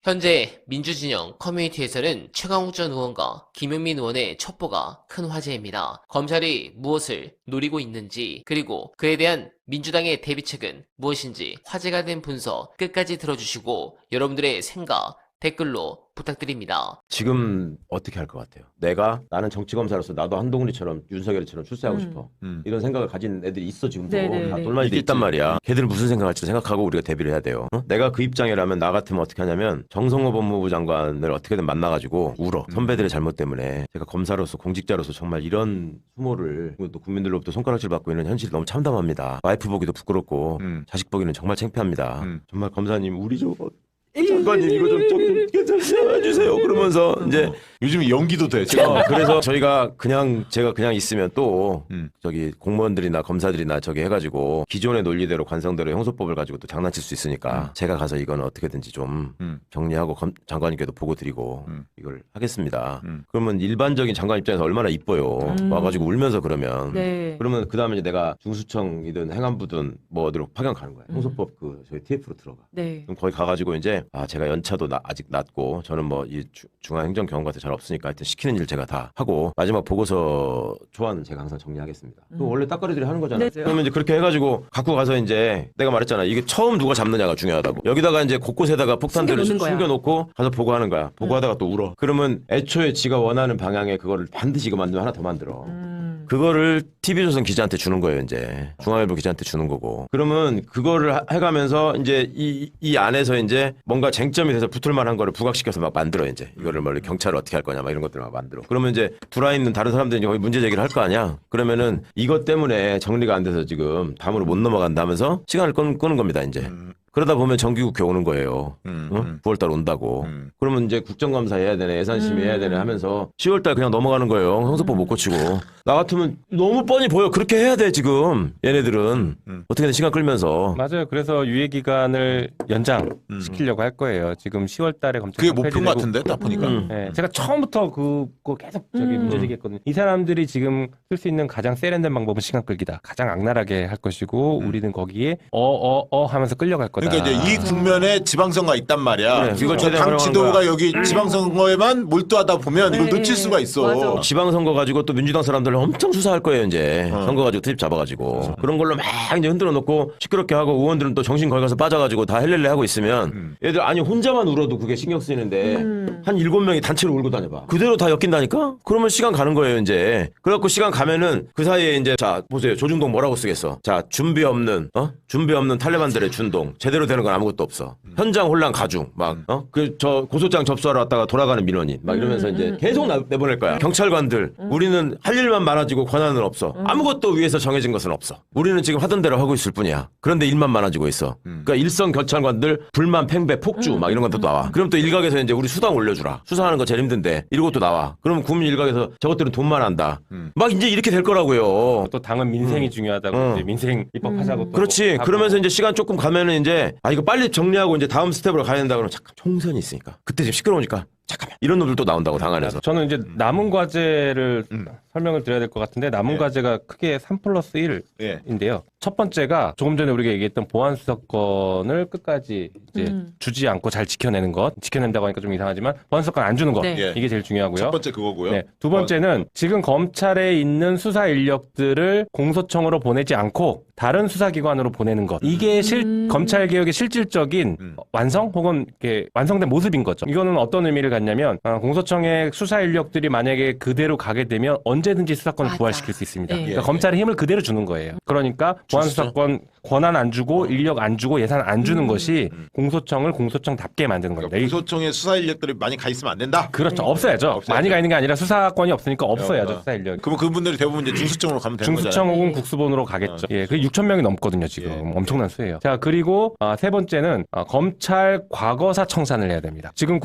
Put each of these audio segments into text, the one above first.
현재 민주진영 커뮤니티에서는 최강욱 전 의원과 김용민 의원의 첩보가 큰 화제입니다. 검찰이 무엇을 노리고 있는지, 그리고 그에 대한 민주당의 대비책은 무엇인지 화제가 된 분석 끝까지 들어주시고 여러분들의 생각 댓글로 부탁드립니다. 지금 어떻게 할 것 같아요? 나는 정치검사로서 나도 한동훈이처럼 윤석열이처럼 출세하고 싶어. 이런 생각을 가진 애들이 있어 지금도. 다 똘마니도 있단 말이야. 걔들은 무슨 생각할지 생각하고 우리가 대비를 해야 돼요. 내가 그 입장이라면 나 같으면 어떻게 하냐면 정성호 법무부 장관을 어떻게든 만나가지고 울어. 선배들의 잘못 때문에 제가 검사로서 공직자로서 정말 이런 수모를 또 국민들로부터 손가락질 받고 있는 현실이 너무 참담합니다. 와이프 보기도 부끄럽고 자식 보기는 정말 창피합니다. 정말 검사님 우리 저거 장관님 이거 좀 해주세요. 그러면서 이제 요즘 연기도 돼. 그래서 제가 그냥 있으면 또 저기 공무원들이나 검사들이나 저기 해가지고 기존의 논리대로 관성대로 형소법을 가지고 또 장난칠 수 있으니까 제가 가서 이거는 어떻게든지 좀 정리하고 장관님께도 보고 드리고 이걸 하겠습니다. 그러면 일반적인 장관 입장에서 얼마나 이뻐요. 와가지고 울면서 그러면 그러면 그 다음에 이제 내가 중수청이든 행안부든 뭐 어디로 파견 가는 거야. 형소법 그 저희 TF로 들어가. 그럼 거기 가가지고 이제 제가 연차도 아직 낮고 저는 뭐 이 중앙행정 경험 같은 잘 없으니까 하여튼 시키는 일 제가 다 하고 마지막 보고서 초안은 제가 항상 정리하겠습니다. 그 원래 따까리들이 하는 거잖아요. 그러면 이제 그렇게 해가지고 갖고 가서 이제 내가 말했잖아. 이게 처음 누가 잡느냐가 중요하다고. 여기다가 이제 곳곳에다가 폭탄들을 숨겨놓고 가서 보고하는 거야. 보고하다가 또 울어. 그러면 애초에 지가 원하는 방향에 그거를 반드시 이거 만들면 하나 더 만들어. 그거를 TV조선 기자한테 주는 거예요, 이제. 중앙일보 기자한테 주는 거고. 그러면 그거를 해가면서 이제 이 안에서 이제 뭔가 쟁점이 돼서 붙을 만한 거를 부각시켜서 막 만들어, 이제. 이거를 뭐 경찰을 어떻게 할 거냐, 막 이런 것들을 막 만들어. 그러면 이제 들어와 있는 다른 사람들이 거기 문제 제기를 할 거 아니야? 그러면은 이것 때문에 정리가 안 돼서 지금 다음으로 못 넘어간다면서 시간을 끄는 겁니다, 이제. 그러다 보면 정기국회 오는 거예요. 9월달 온다고. 그러면 이제 국정감사 해야 되네, 예산심의 해야 되네 하면서 10월달 그냥 넘어가는 거예요. 형사법 못 고치고. 나 같으면 너무 뻔히 보여. 그렇게 해야 돼 지금. 얘네들은. 어떻게든 시간 끌면서. 맞아요. 그래서 유예기간을 연장시키려고 할 거예요. 지금 10월달에 검찰 그게 목표인 것 같은데 딱 보니까. 네, 제가 처음부터 그거 계속 문제 제기했거든요. 이 사람들이 지금 쓸 수 있는 가장 세련된 방법은 시간 끌기다. 가장 악랄하게 할 것이고 우리는 거기에 하면서 끌려갈 거다. 그러니까 이제 이 국면에 지방선거가 있단 말이야. 그래, 이걸 저 최대한 당 활용하는 지도가 거야. 여기 지방선거에만 몰두하다 보면 이걸 놓칠 수가 있어. 지방선거 가지고 또 민주당 사람들 엄청 수사할 거예요, 이제. 선거 가지고 트집 잡아가지고. 그런 걸로 막 이제 흔들어 놓고 시끄럽게 하고 의원들은 또 정신 걸가서 빠져가지고 다 헬렐레 하고 있으면 얘들 아니 혼자만 울어도 그게 신경 쓰이는데 한 7명이 단체로 울고 다녀봐. 그대로 다 엮인다니까? 그러면 시간 가는 거예요, 이제. 그래갖고 시간 가면은 그 사이에 이제 자, 보세요. 조중동 뭐라고 쓰겠어. 자, 준비 없는 탈레반들의 준동. 제대로 되는 건 아무것도 없어. 현장 혼란 가중. 막, 저 고소장 접수하러 왔다가 돌아가는 민원인. 막 이러면서 이제 계속 내보낼 거야. 경찰관들. 우리는 할 일만 많아지고 권한은 없어. 아무것도 위에서 정해진 것은 없어. 우리는 지금 하던 대로 하고 있을 뿐이야. 그런데 일만 많아지고 있어. 그러니까 일선 경찰관들 불만 팽배 폭주 막 이런 것도 나와. 그럼 또 일각에서 이제 우리 수당 올려주라. 수사하는 거 제일 힘든데 이런 것도 나와. 그러면 국민 일각에서 저것들은 돈만 한다. 막 이제 이렇게 될 거라고요. 또 당은 민생이 중요하다고 이제 민생 입법하자고 또 그렇지. 하고. 그러면서 이제 시간 조금 가면은 이제 이거 빨리 정리하고 이제 다음 스텝으로 가야 된다 그러면 잠깐 총선이 있으니까 그때 지금 시끄러우니까 잠깐만 이런 놈들도 나온다고 당 안에서. 저는 이제 남은 과제를 설명을 드려야 될 것 같은데 남은 과제가 크게 3+1인데요. 첫 번째가 조금 전에 우리가 얘기했던 보안 수사권을 끝까지 이제 주지 않고 잘 지켜내는 것. 지켜낸다고 하니까 좀 이상하지만 보안 수사권 안 주는 것. 이게 제일 중요하고요. 첫 번째 그거고요. 네. 두 번째는 지금 검찰에 있는 수사 인력들을 공소청으로 보내지 않고 다른 수사기관으로 보내는 것. 이게 검찰 개혁의 실질적인 완성 혹은 이렇게 완성된 모습인 거죠. 이거는 어떤 의미를 갖냐면 공소청의 수사 인력들이 만약에 그대로 가게 되면 언제든지 수사권을 부활시킬 수 있습니다. 그러니까 검찰의 힘을 그대로 주는 거예요. 그러니까 보안 수사권 권한 안 주고 인력 안 주고 예산 안 주는 것이 공소청을 공소청답게 만드는 겁니다. 그러니까 공소청에 수사 인력들이 많이 가 있으면 안 된다. 그렇죠. 없어야죠. 많이 가 있는 게 아니라 수사권이 없으니까 없어야죠. 수사 인력. 그럼 그분들이 대부분 이제 중수청으로 가면 되는 거잖아요. 중수청 혹은 국수본으로 가겠죠. 예, 그게 6천 명이 넘거든요 지금. 엄청난 수예요. 자, 그리고 세 번째는 검찰 과거사 청산을 해야 됩니다. 지금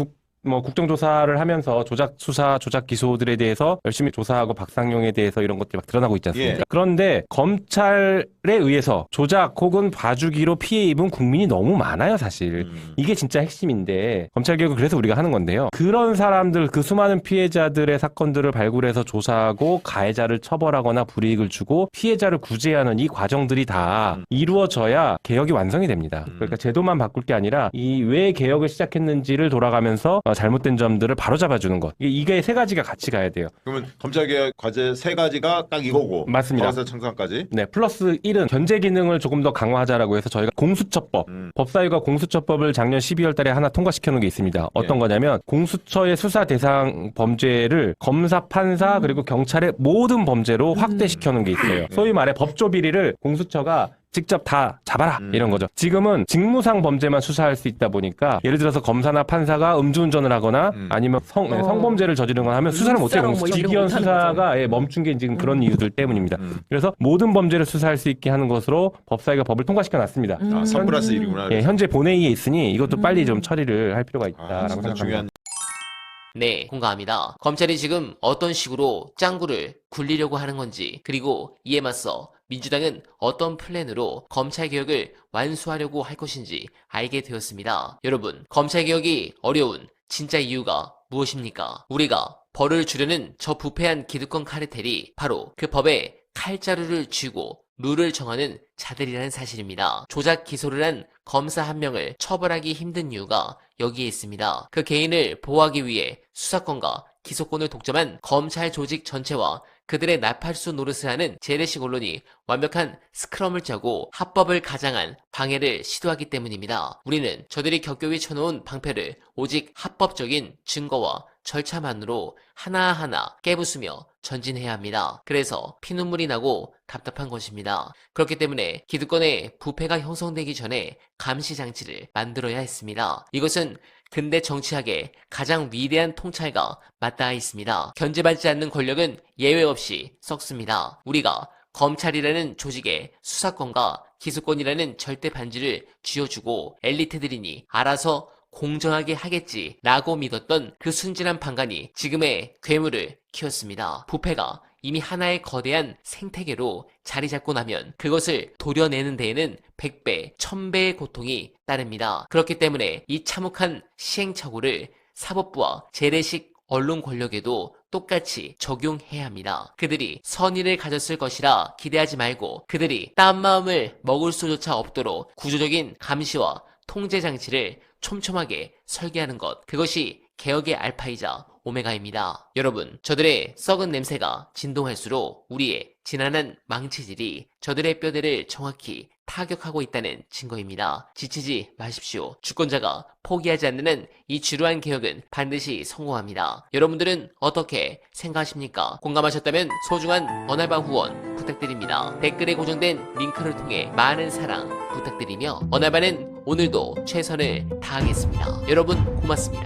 뭐 국정조사를 하면서 조작 수사, 조작 기소들에 대해서 열심히 조사하고 박상용에 대해서 이런 것들이 막 드러나고 있지 않습니까? 예. 그런데 검찰에 의해서 조작 혹은 봐주기로 피해 입은 국민이 너무 많아요, 사실. 이게 진짜 핵심인데 검찰개혁을 그래서 우리가 하는 건데요. 그런 사람들, 그 수많은 피해자들의 사건들을 발굴해서 조사하고 가해자를 처벌하거나 불이익을 주고 피해자를 구제하는 이 과정들이 다 이루어져야 개혁이 완성이 됩니다. 그러니까 제도만 바꿀 게 아니라 이 왜 개혁을 시작했는지를 돌아가면서 잘못된 점들을 바로잡아주는 것. 이게 세 가지가 같이 가야 돼요. 그러면 검찰개혁 과제 세 가지가 딱 이거고. 맞습니다. 검사 청산까지. 네, 플러스 1은 견제 기능을 조금 더 강화하자라고 해서 저희가 공수처법, 법사위가 공수처법을 작년 12월 달에 하나 통과시켜 놓은 게 있습니다. 어떤 거냐면 공수처의 수사 대상 범죄를 검사, 판사 그리고 경찰의 모든 범죄로 확대시켜 놓은 게 있어요. 소위 말해 법조 비리를 공수처가 직접 다 잡아라 이런 거죠. 지금은 직무상 범죄만 수사할 수 있다 보니까 예를 들어서 검사나 판사가 음주운전을 하거나 아니면 성범죄를 저지르거나 하면 수사를 못해요. 뭐 공수처. 이런 거 직위원 못하는 수사가 멈춘 게 지금 그런 이유들 때문입니다. 그래서 모든 범죄를 수사할 수 있게 하는 것으로 법사위가 법을 통과시켜 놨습니다. 아, 3+1이구나. 예, 현재 본회의에 있으니 이것도 빨리 좀 처리를 할 필요가 있다라고 진짜 생각합니다. 중요한. 네, 공감합니다. 검찰이 지금 어떤 식으로 짱구를 굴리려고 하는 건지, 그리고 이에 맞서 민주당은 어떤 플랜으로 검찰개혁을 완수하려고 할 것인지 알게 되었습니다. 여러분, 검찰개혁이 어려운 진짜 이유가 무엇입니까? 우리가 벌을 주려는 저 부패한 기득권 카르텔이 바로 그 법에 칼자루를 쥐고 룰을 정하는 자들이라는 사실입니다. 조작 기소를 한 검사 한 명을 처벌하기 힘든 이유가 여기에 있습니다. 그 개인을 보호하기 위해 수사권과 기소권을 독점한 검찰 조직 전체와 그들의 나팔수 노릇을 하는 재래식 언론이 완벽한 스크럼을 짜고 합법을 가장한 방해를 시도하기 때문입니다. 우리는 저들이 격교히 쳐놓은 방패를 오직 합법적인 증거와 절차만으로 하나하나 깨부수며 전진해야 합니다. 그래서 피눈물이 나고 답답한 것입니다. 그렇기 때문에 기득권의 부패가 형성되기 전에 감시장치를 만들어야 했습니다. 이것은 근대 정치학의 가장 위대한 통찰과 맞닿아 있습니다. 견제받지 않는 권력은 예외 없이 썩습니다. 우리가 검찰이라는 조직에 수사권과 기소권이라는 절대 반지를 쥐어주고 엘리트들이니 알아서 공정하게 하겠지라고 믿었던 그 순진한 판관이 지금의 괴물을 키웠습니다. 부패가 이미 하나의 거대한 생태계로 자리 잡고 나면 그것을 도려내는 데에는 100배, 1000배의 고통이 따릅니다. 그렇기 때문에 이 참혹한 시행착오를 사법부와 재래식 언론 권력에도 똑같이 적용해야 합니다. 그들이 선의를 가졌을 것이라 기대하지 말고 그들이 딴 마음을 먹을 수조차 없도록 구조적인 감시와 통제 장치를 촘촘하게 설계하는 것, 그것이 개혁의 알파이자 오메가입니다. 여러분, 저들의 썩은 냄새가 진동할수록 우리의 지난한 망치질이 저들의 뼈대를 정확히 타격하고 있다는 증거입니다. 지치지 마십시오. 주권자가 포기하지 않는 한 이 지루한 개혁은 반드시 성공합니다. 여러분들은 어떻게 생각하십니까? 공감하셨다면 소중한 언알바 후원 부탁드립니다. 댓글에 고정된 링크를 통해 많은 사랑 부탁드리며 언알바는 오늘도 최선을 다하겠습니다. 여러분 고맙습니다.